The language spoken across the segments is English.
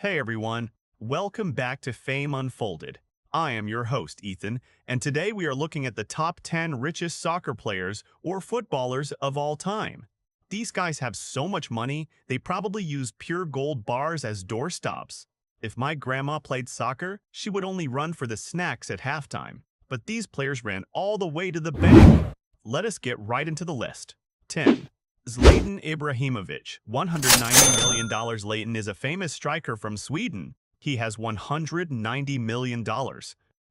Hey everyone, welcome back to Fame Unfolded. I am your host, Ethan, and today we are looking at the top 10 richest soccer players or footballers of all time. These guys have so much money, they probably use pure gold bars as doorstops. If my grandma played soccer, she would only run for the snacks at halftime. But these players ran all the way to the bank. Let us get right into the list. 10. Zlatan Ibrahimovic, $190 million. Zlatan is a famous striker from Sweden. He has $190 million.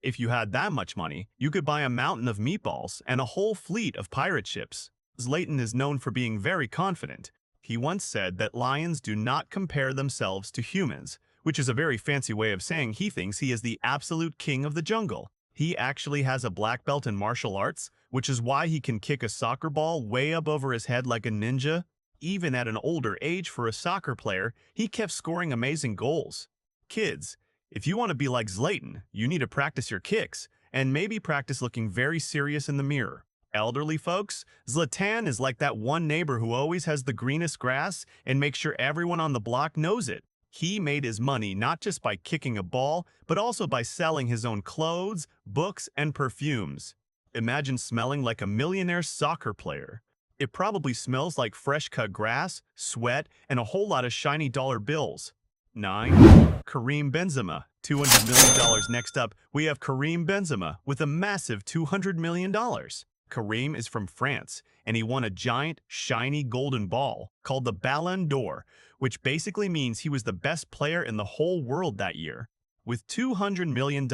If you had that much money, you could buy a mountain of meatballs and a whole fleet of pirate ships. Zlatan is known for being very confident. He once said that lions do not compare themselves to humans, which is a very fancy way of saying he thinks he is the absolute king of the jungle. He actually has a black belt in martial arts, which is why he can kick a soccer ball way up over his head like a ninja. Even at an older age for a soccer player, he kept scoring amazing goals. Kids, if you want to be like Zlatan, you need to practice your kicks, and maybe practice looking very serious in the mirror. Elderly folks, Zlatan is like that one neighbor who always has the greenest grass and makes sure everyone on the block knows it. He made his money not just by kicking a ball, but also by selling his own clothes, books, and perfumes. Imagine smelling like a millionaire soccer player. It probably smells like fresh-cut grass, sweat, and a whole lot of shiny dollar bills. 9. Karim Benzema, $200 million. Next up, we have Karim Benzema with a massive $200 million. Karim is from France, and he won a giant, shiny golden ball called the Ballon d'Or, which basically means he was the best player in the whole world that year. With $200 million,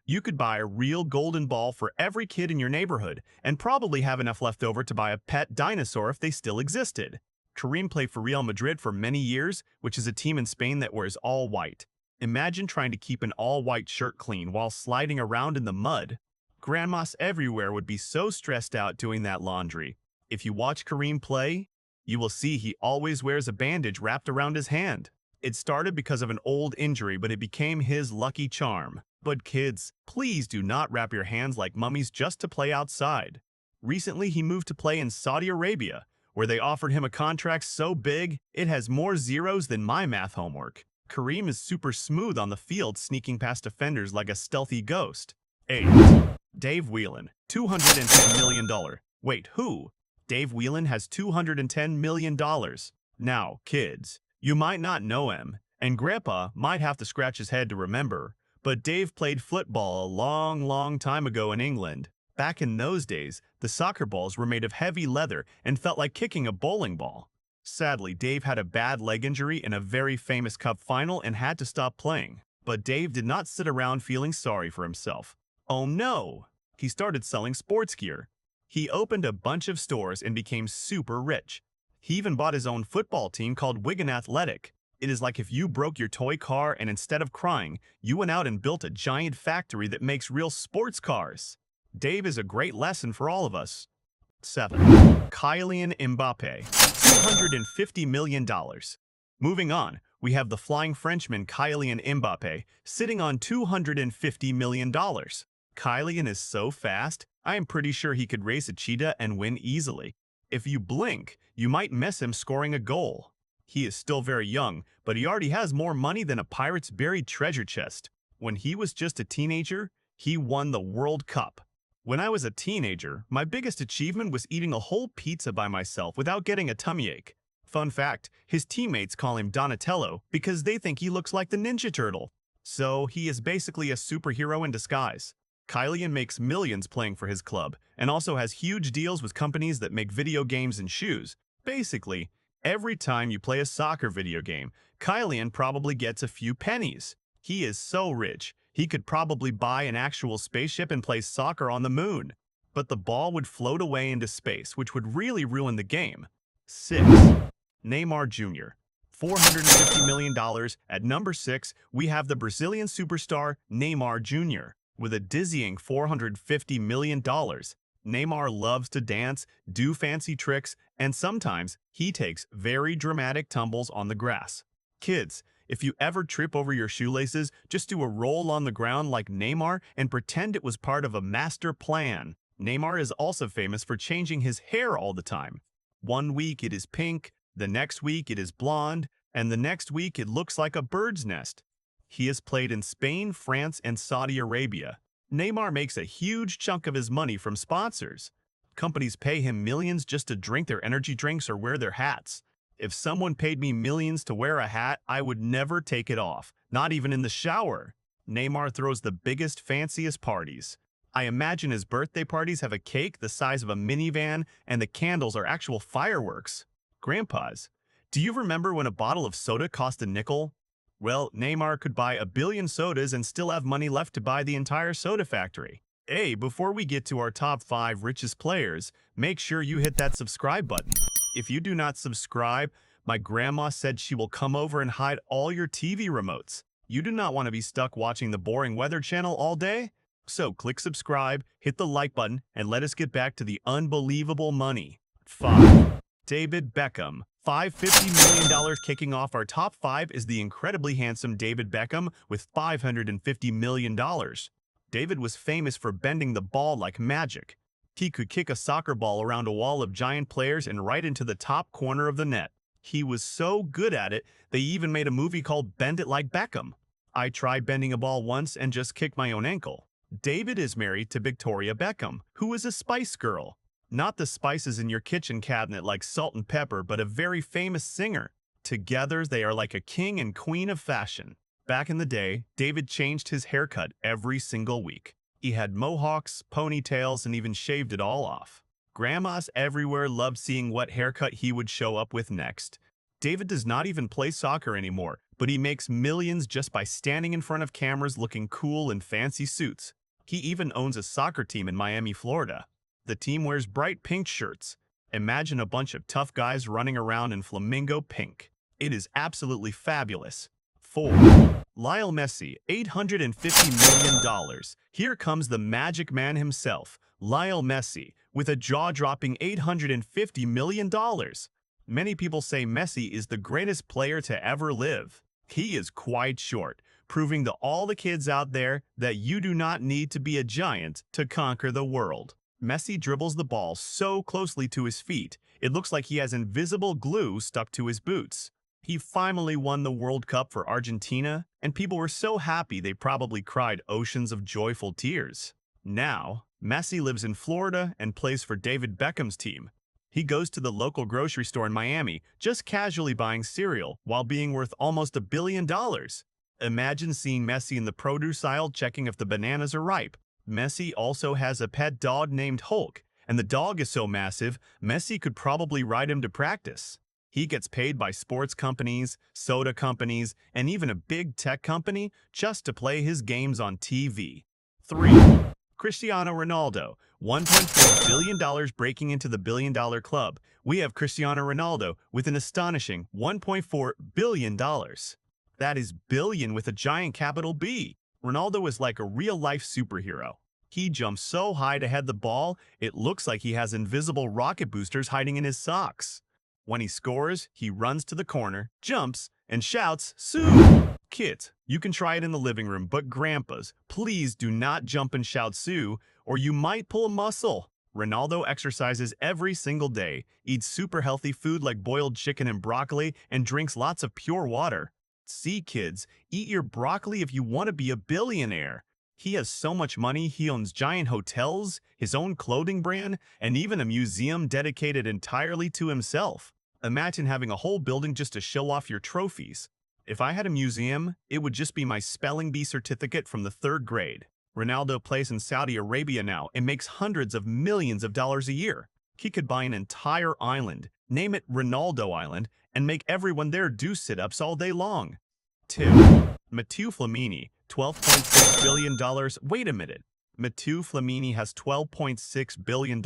you could buy a real golden ball for every kid in your neighborhood and probably have enough left over to buy a pet dinosaur if they still existed. Karim played for Real Madrid for many years, which is a team in Spain that wears all white. Imagine trying to keep an all-white shirt clean while sliding around in the mud. Grandmas everywhere would be so stressed out doing that laundry. If you watch Karim play, you will see he always wears a bandage wrapped around his hand. It started because of an old injury, but it became his lucky charm. But kids, please do not wrap your hands like mummies just to play outside. Recently, he moved to play in Saudi Arabia, where they offered him a contract so big, it has more zeros than my math homework. Karim is super smooth on the field, sneaking past defenders like a stealthy ghost. 8. Dave Whelan, $210 million. Wait, who? Dave Whelan has $210 million. Now, kids, you might not know him, and Grandpa might have to scratch his head to remember, but Dave played football a long time ago in England. Back in those days, the soccer balls were made of heavy leather and felt like kicking a bowling ball. Sadly, Dave had a bad leg injury in a very famous cup final and had to stop playing. But Dave did not sit around feeling sorry for himself. Oh no! He started selling sports gear. He opened a bunch of stores and became super rich. He even bought his own football team called Wigan Athletic. It is like if you broke your toy car and instead of crying, you went out and built a giant factory that makes real sports cars. Dave is a great lesson for all of us. 7. Kylian Mbappé, $250 million. Moving on, we have the flying Frenchman Kylian Mbappé sitting on $250 million. Kylian is so fast, I am pretty sure he could race a cheetah and win easily. If you blink, you might miss him scoring a goal. He is still very young, but he already has more money than a pirate's buried treasure chest. When he was just a teenager, he won the World Cup. When I was a teenager, my biggest achievement was eating a whole pizza by myself without getting a tummy ache. Fun fact, his teammates call him Donatello because they think he looks like the Ninja Turtle. So he is basically a superhero in disguise. Kylian makes millions playing for his club and also has huge deals with companies that make video games and shoes. Basically, every time you play a soccer video game, Kylian probably gets a few pennies. He is so rich, he could probably buy an actual spaceship and play soccer on the moon. But the ball would float away into space, which would really ruin the game. 6. Neymar Jr., $450 million. At number 6, we have the Brazilian superstar Neymar Jr. With a dizzying $450 million, Neymar loves to dance, do fancy tricks, and sometimes he takes very dramatic tumbles on the grass. Kids, if you ever trip over your shoelaces, just do a roll on the ground like Neymar and pretend it was part of a master plan. Neymar is also famous for changing his hair all the time. One week it is pink, the next week it is blonde, and the next week it looks like a bird's nest. He has played in Spain, France, and Saudi Arabia. Neymar makes a huge chunk of his money from sponsors. Companies pay him millions just to drink their energy drinks or wear their hats. If someone paid me millions to wear a hat, I would never take it off, not even in the shower. Neymar throws the biggest, fanciest parties. I imagine his birthday parties have a cake the size of a minivan and the candles are actual fireworks. Grandpas, do you remember when a bottle of soda cost a nickel? Well, Neymar could buy a billion sodas and still have money left to buy the entire soda factory. Hey, before we get to our top 5 richest players, make sure you hit that subscribe button. If you do not subscribe, my grandma said she will come over and hide all your TV remotes. You do not want to be stuck watching the boring Weather Channel all day? So click subscribe, hit the like button, and let us get back to the unbelievable money. 5. David Beckham. $550 million. Kicking off our top 5 is the incredibly handsome David Beckham with $550 million. David was famous for bending the ball like magic. He could kick a soccer ball around a wall of giant players and right into the top corner of the net. He was so good at it, they even made a movie called Bend It Like Beckham. I tried bending a ball once and just kicked my own ankle. David is married to Victoria Beckham, who is a Spice Girl. Not the spices in your kitchen cabinet like salt and pepper, but a very famous singer. Together, they are like a king and queen of fashion. Back in the day, David changed his haircut every single week. He had mohawks, ponytails, and even shaved it all off. Grandmas everywhere loved seeing what haircut he would show up with next. David does not even play soccer anymore, but he makes millions just by standing in front of cameras looking cool in fancy suits. He even owns a soccer team in Miami, Florida. The team wears bright pink shirts. Imagine a bunch of tough guys running around in flamingo pink. It is absolutely fabulous. 4. Lionel Messi, $850 million. Here comes the magic man himself, Lionel Messi, with a jaw-dropping $850 million. Many people say Messi is the greatest player to ever live. He is quite short, proving to all the kids out there that you do not need to be a giant to conquer the world. Messi dribbles the ball so closely to his feet, it looks like he has invisible glue stuck to his boots. He finally won the World Cup for Argentina, and people were so happy they probably cried oceans of joyful tears. Now, Messi lives in Florida and plays for David Beckham's team. He goes to the local grocery store in Miami, just casually buying cereal while being worth almost $1 billion. Imagine seeing Messi in the produce aisle checking if the bananas are ripe. Messi also has a pet dog named Hulk, and the dog is so massive, Messi could probably ride him to practice. He gets paid by sports companies, soda companies, and even a big tech company just to play his games on TV. 3. Cristiano Ronaldo, $1.4 billion. Breaking into the billion-dollar club. We have Cristiano Ronaldo with an astonishing $1.4 billion. That is billion with a giant capital B. Ronaldo is like a real-life superhero. He jumps so high to head the ball, it looks like he has invisible rocket boosters hiding in his socks. When he scores, he runs to the corner, jumps, and shouts, "Sue!" Kids, you can try it in the living room, but grandpas, please do not jump and shout "Sue," or you might pull a muscle. Ronaldo exercises every single day, eats super healthy food like boiled chicken and broccoli, and drinks lots of pure water. See, kids, eat your broccoli if you want to be a billionaire. He has so much money, he owns giant hotels, his own clothing brand, and even a museum dedicated entirely to himself. Imagine having a whole building just to show off your trophies. If I had a museum, it would just be my spelling bee certificate from the 3rd grade. Ronaldo plays in Saudi Arabia now and makes hundreds of millions of dollars a year. He could buy an entire island, name it Ronaldo Island, and make everyone there do sit-ups all day long. 2. Mathieu Flamini, $12.6 billion. Wait a minute. Mathieu Flamini has $12.6 billion?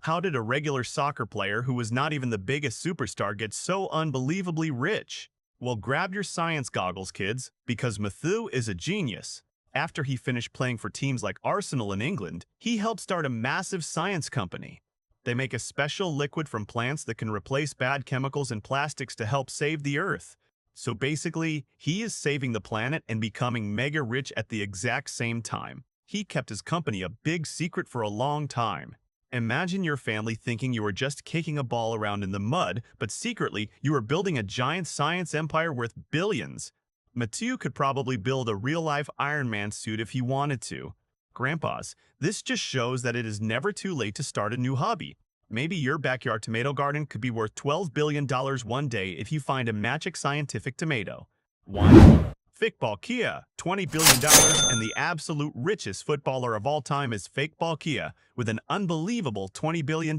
How did a regular soccer player who was not even the biggest superstar get so unbelievably rich? Well, grab your science goggles, kids, because Mathieu is a genius. After he finished playing for teams like Arsenal in England, he helped start a massive science company. They make a special liquid from plants that can replace bad chemicals and plastics to help save the Earth. So basically, he is saving the planet and becoming mega rich at the exact same time. He kept his company a big secret for a long time. Imagine your family thinking you were just kicking a ball around in the mud, but secretly you were building a giant science empire worth billions. Mathieu could probably build a real-life Iron Man suit if he wanted to. Grandpas, this just shows that it is never too late to start a new hobby. Maybe your backyard tomato garden could be worth $12 billion one day if you find a magic scientific tomato. 1. Fake Bolkiah, $20 billion, and the absolute richest footballer of all time is fake Bolkiah, with an unbelievable $20 billion.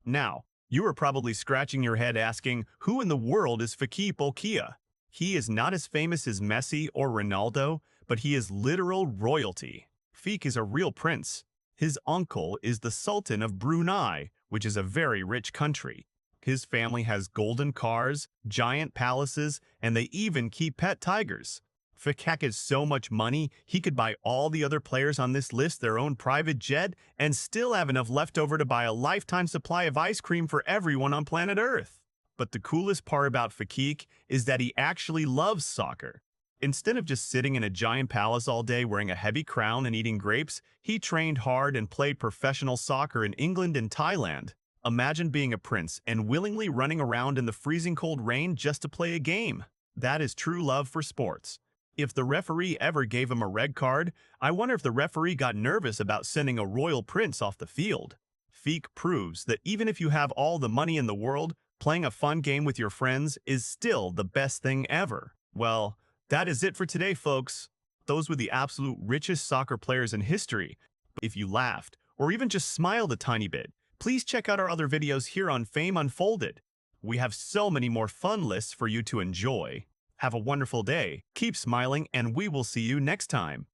Now, you are probably scratching your head asking, who in the world is fake Bolkiah? He is not as famous as Messi or Ronaldo, but he is literal royalty. Fake is a real prince. His uncle is the Sultan of Brunei, which is a very rich country. His family has golden cars, giant palaces, and they even keep pet tigers. Fakak has so much money, he could buy all the other players on this list their own private jet and still have enough left over to buy a lifetime supply of ice cream for everyone on planet Earth. But the coolest part about Fakik is that he actually loves soccer. Instead of just sitting in a giant palace all day wearing a heavy crown and eating grapes, he trained hard and played professional soccer in England and Thailand. Imagine being a prince and willingly running around in the freezing cold rain just to play a game. That is true love for sports. If the referee ever gave him a red card, I wonder if the referee got nervous about sending a royal prince off the field. Feek proves that even if you have all the money in the world, playing a fun game with your friends is still the best thing ever. Well, that is it for today, folks. Those were the absolute richest soccer players in history. If you laughed, or even just smiled a tiny bit, please check out our other videos here on Fame Unfolded. We have so many more fun lists for you to enjoy. Have a wonderful day, keep smiling, and we will see you next time.